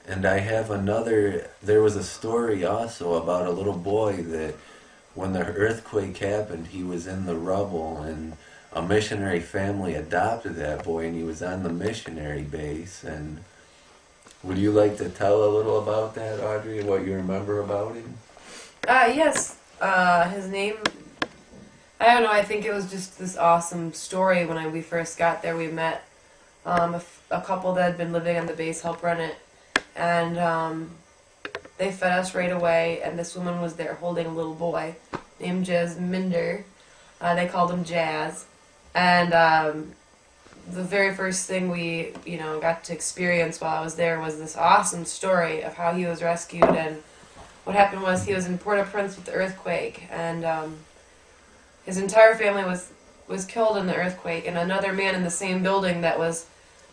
And I have another, there was a story also about a little boy that when the earthquake happened, he was in the rubble and a missionary family adopted that boy and he was on the missionary base. And would you like to tell a little about that, Audrey, and what you remember about him? Yes. His name, I don't know, I think it was just this awesome story when we first got there. We met a couple that had been living on the base, helped run it, and they fed us right away, and this woman was there holding a little boy named Jasminder. They called him Jazz. And the very first thing we, got to experience while I was there was this awesome story of how he was rescued. And what happened was he was in Port-au-Prince with the earthquake, and his entire family was killed in the earthquake, and another man in the same building that was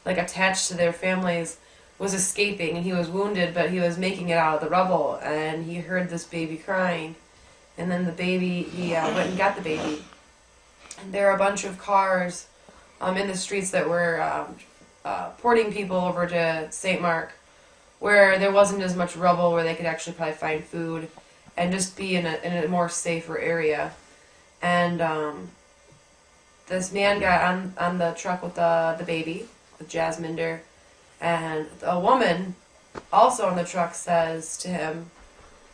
like attached to their families was escaping, and he was wounded, but he was making it out of the rubble, and he heard this baby crying, and then the baby, he went and got the baby, and there were a bunch of cars in the streets that were porting people over to St. Mark, where there wasn't as much rubble, where they could actually probably find food and just be in a more safer area. And this man got on the truck with the baby, with Jasminder, and a woman also on the truck says to him,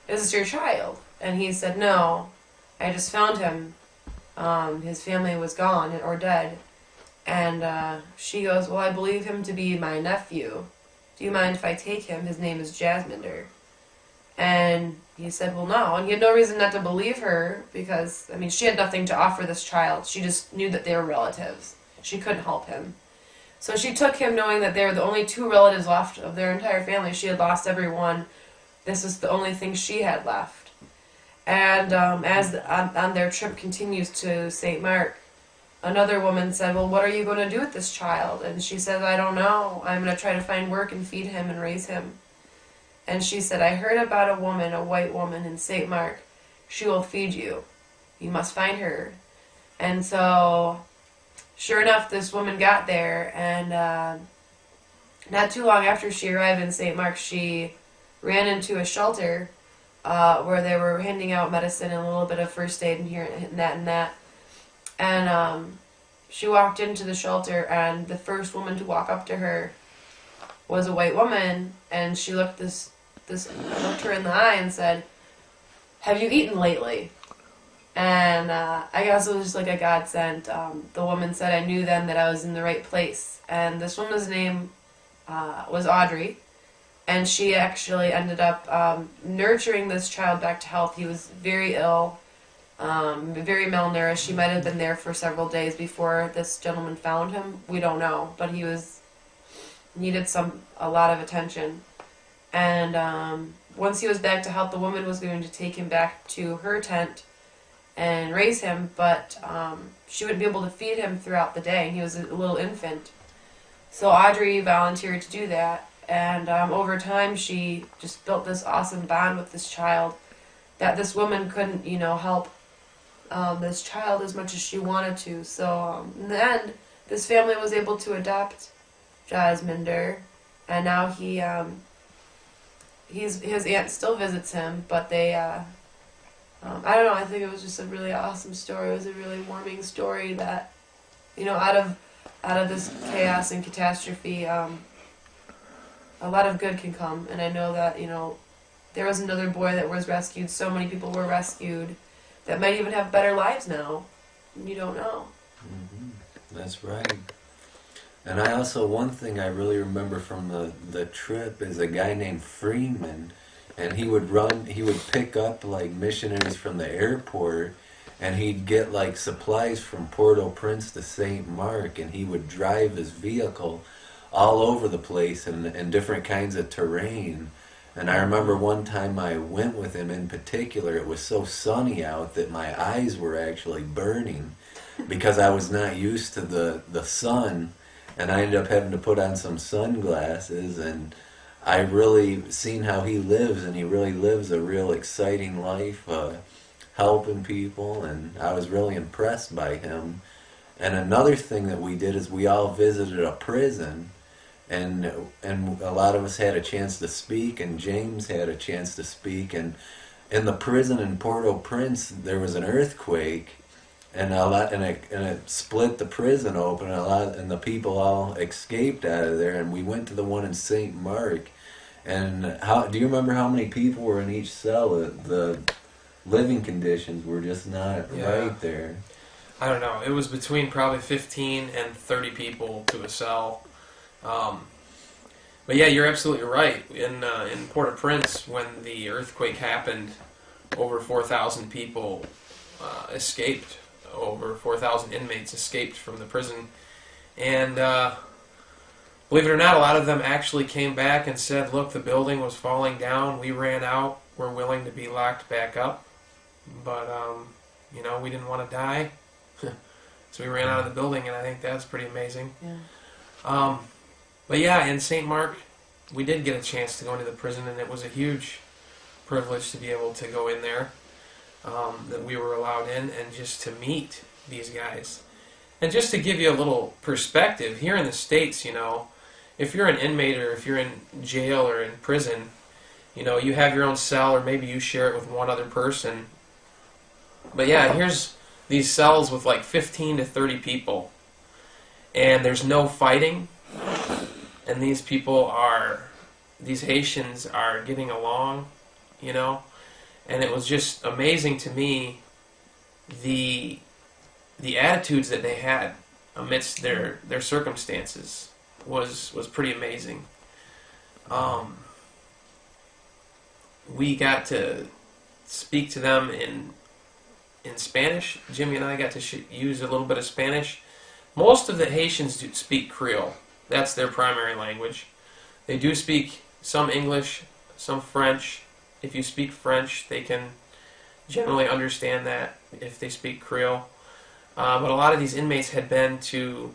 "Is this your child?" And he said, "No, I just found him. His family was gone or dead." And she goes, "Well, I believe him to be my nephew. Do you mind if I take him? His name is Jasminder." And he said, "Well, no." And he had no reason not to believe her because, she had nothing to offer this child. She just knew that they were relatives. She couldn't help him. So she took him knowing that they were the only two relatives left of their entire family. She had lost everyone. This was the only thing she had left. And as on their trip continues to St. Mark, another woman said, "Well, what are you going to do with this child?" And she said, "I don't know. I'm going to try to find work and feed him and raise him." And she said, "I heard about a woman, a white woman in St. Mark. She will feed you. You must find her." And so, sure enough, this woman got there, and not too long after she arrived in St. Mark, she ran into a shelter where they were handing out medicine and a little bit of first aid and here and that and that. And she walked into the shelter, and the first woman to walk up to her was a white woman, and she looked looked her in the eye and said, "Have you eaten lately?" And I guess it was just like a godsend. The woman said, "I knew then that I was in the right place." And this woman's name was Audrey, and she actually ended up nurturing this child back to health. He was very ill, very malnourished. He might have been there for several days before this gentleman found him. We don't know, but he needed a lot of attention. And once he was back to health, the woman was going to take him back to her tent and raise him, but she wouldn't be able to feed him throughout the day. He was a little infant. So Audrey volunteered to do that, and over time she just built this awesome bond with this child that this woman couldn't, help this child as much as she wanted to. So in the end, this family was able to adopt Jasminder, and now his aunt still visits him, but they, I don't know, I think it was just a really awesome story. It was a really warming story that, out of this chaos and catastrophe, a lot of good can come. And I know that, there was another boy that was rescued. So many people were rescued that might even have better lives now. You don't know. Mm-hmm. That's right. And I also, one thing I really remember from the trip is a guy named Freeman, and he would pick up like missionaries from the airport, and he'd get like supplies from Port-au-Prince to St. Mark, and he would drive his vehicle all over the place in different kinds of terrain. And I remember one time I went with him in particular, it was so sunny out that my eyes were actually burning because I was not used to the sun. And I ended up having to put on some sunglasses, and I really seen how he lives, and he really lives a real exciting life, helping people, and I was really impressed by him. And another thing that we did is we all visited a prison, and a lot of us had a chance to speak, and James had a chance to speak, and in the prison in Port-au-Prince there was an earthquake, and it split the prison open, and the people all escaped out of there, and we went to the one in St. Mark. And how do you remember how many people were in each cell? The living conditions were just not right there. I don't know. It was between probably 15 and 30 people to a cell. But yeah, you're absolutely right. In Port-au-Prince, when the earthquake happened, over 4,000 people escaped. Over 4,000 inmates escaped from the prison. And believe it or not, a lot of them actually came back and said, look, the building was falling down. We ran out. We're willing to be locked back up. But, we didn't want to die. So we ran out of the building, and I think that's pretty amazing. Yeah. But yeah, in St. Mark, we did get a chance to go into the prison, and it was a huge privilege to be able to go in there, that we were allowed in, and just to meet these guys. And just to give you a little perspective, here in the States, if you're an inmate or if you're in jail or in prison, you have your own cell, or maybe you share it with one other person. But yeah, here's these cells with like 15 to 30 people, and there's no fighting, and these Haitians are getting along, and it was just amazing to me the attitudes that they had amidst their circumstances was pretty amazing. We got to speak to them in Spanish. Jimmy and I got to use a little bit of Spanish. Most of the Haitians do speak Creole. That's their primary language. They do speak some English, some French. If you speak French, they can generally understand that if they speak Creole. But a lot of these inmates had been to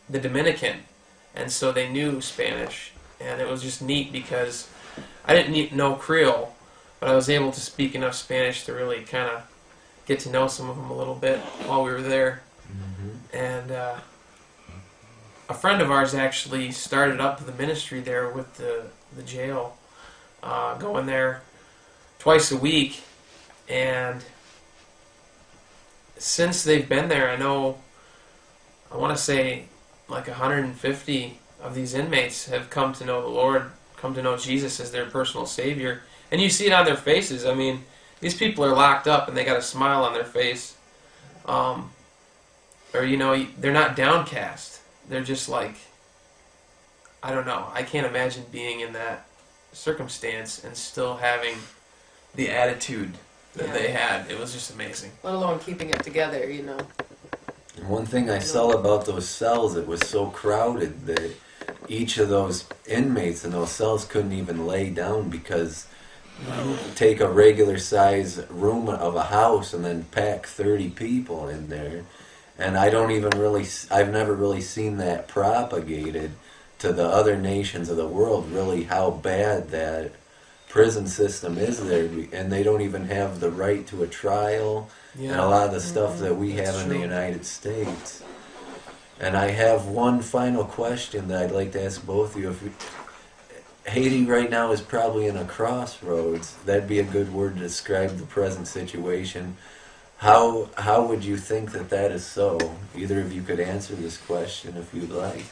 the Dominican, and so they knew Spanish. And it was just neat because I didn't know Creole, but I was able to speak enough Spanish to really kind of get to know some of them a little bit while we were there. Mm-hmm. And a friend of ours actually started up the ministry there with the jail, going there twice a week. And since they've been there, I want to say like 150 of these inmates have come to know the Lord, come to know Jesus as their personal Savior. And you see it on their faces. I mean, these people are locked up and they got a smile on their face. They're not downcast. They're just like, I don't know. I can't imagine being in that circumstance and still having the attitude that they had. It was just amazing. Let alone keeping it together, And one thing I saw about those cells, it was so crowded that each of those inmates in those cells couldn't even lay down, because take a regular size room of a house and then pack 30 people in there. And I've never really seen that propagated to the other nations of the world, really how bad that prison system is there. And they don't even have the right to a trial, and a lot of the stuff that we have in the United States. And I have one final question that I'd like to ask both of you. Haiti right now is probably in a crossroads. That'd be a good word to describe the present situation. How would you think that is so? Either of you could answer this question if you'd like.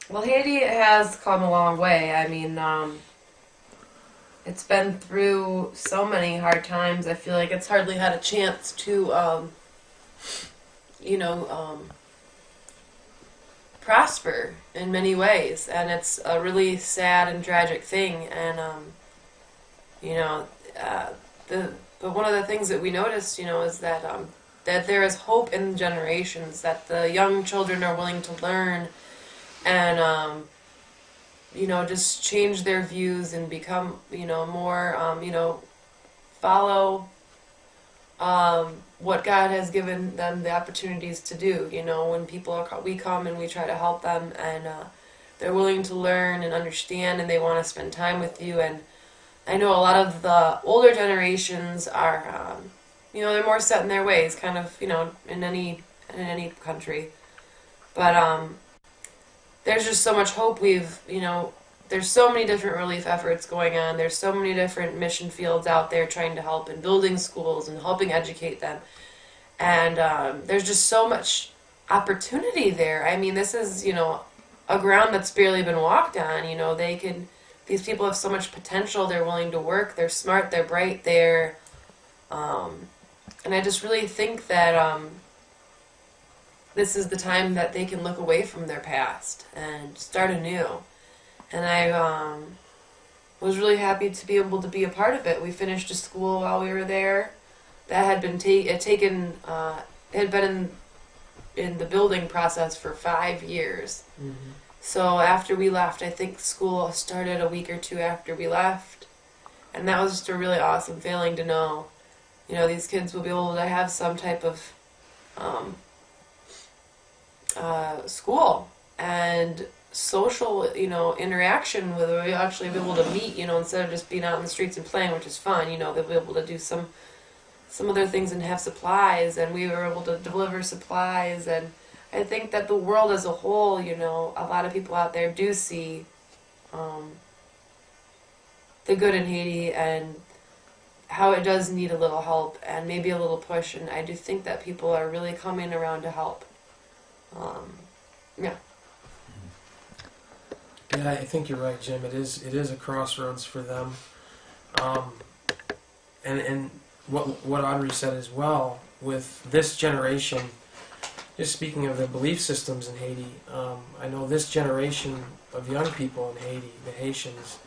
Well, Haiti has come a long way. I mean, it's been through so many hard times. I feel like it's hardly had a chance to, prosper in many ways. And it's a really sad and tragic thing. And, but one of the things that we noticed, is that there is hope in generations, that the young children are willing to learn and, just change their views and become, more, follow what God has given them the opportunities to do. When we come and we try to help them, and they're willing to learn and understand, and they want to spend time with you. And I know a lot of the older generations are, they're more set in their ways, kind of, in any country. But there's just so much hope. There's so many different relief efforts going on. There's so many different mission fields out there trying to help and building schools and helping educate them. And there's just so much opportunity there. I mean, this is, a ground that's barely been walked on. These people have so much potential. They're willing to work. They're smart. They're bright. And I just really think that this is the time that they can look away from their past and start anew. And I was really happy to be able to be a part of it. We finished a school while we were there that had been had been in the building process for 5 years. Mm-hmm. So after we left, I think school started a week or two after we left. And that was just a really awesome feeling to know, these kids will be able to have some type of school and social, interaction with, we actually be able to meet, instead of just being out in the streets and playing, which is fun. They'll be able to do some other things and have supplies, and we were able to deliver supplies. And I think that the world as a whole, a lot of people out there do see the good in Haiti and how it does need a little help and maybe a little push, and I do think that people are really coming around to help. Yeah. Yeah, I think you're right, Jim. It is a crossroads for them. And what Audrey said as well, with this generation, just speaking of the belief systems in Haiti, I know this generation of young people in Haiti, the Haitians,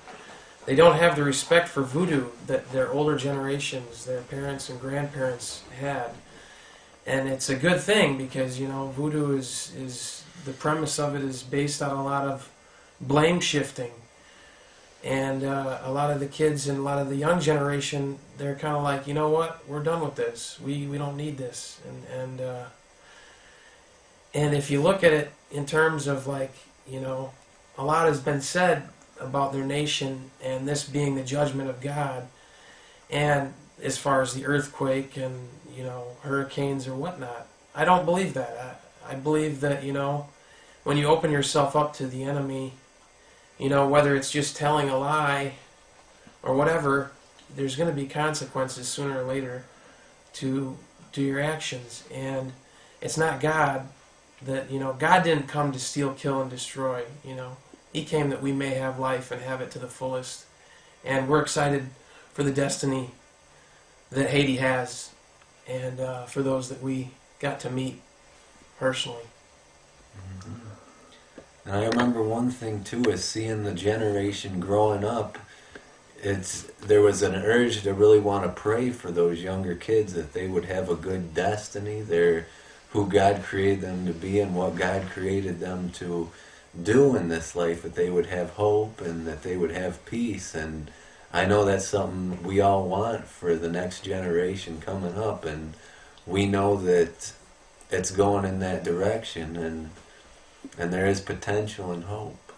they don't have the respect for voodoo that their older generations, their parents and grandparents had. And it's a good thing because, voodoo is the premise of it is based on a lot of blame shifting. And a lot of the kids and a lot of the young generation, they're kind of like, you know what, we're done with this. We don't need this. And if you look at it in terms of a lot has been said about their nation and this being the judgment of God, and as far as the earthquake and hurricanes or whatnot, I don't believe that. I believe that when you open yourself up to the enemy, whether it's just telling a lie or whatever, there's going to be consequences sooner or later to your actions. And it's not God that God didn't come to steal, kill, and destroy. He came that we may have life and have it to the fullest. And we're excited for the destiny that Haiti has, and for those that we got to meet personally. Mm-hmm. And I remember one thing too is seeing the generation growing up. There was an urge to really want to pray for those younger kids that they would have a good destiny. They're who God created them to be and what God created them to do in this life, that they would have hope and that they would have peace. And I know that's something we all want for the next generation coming up, and we know that it's going in that direction, and there is potential and hope.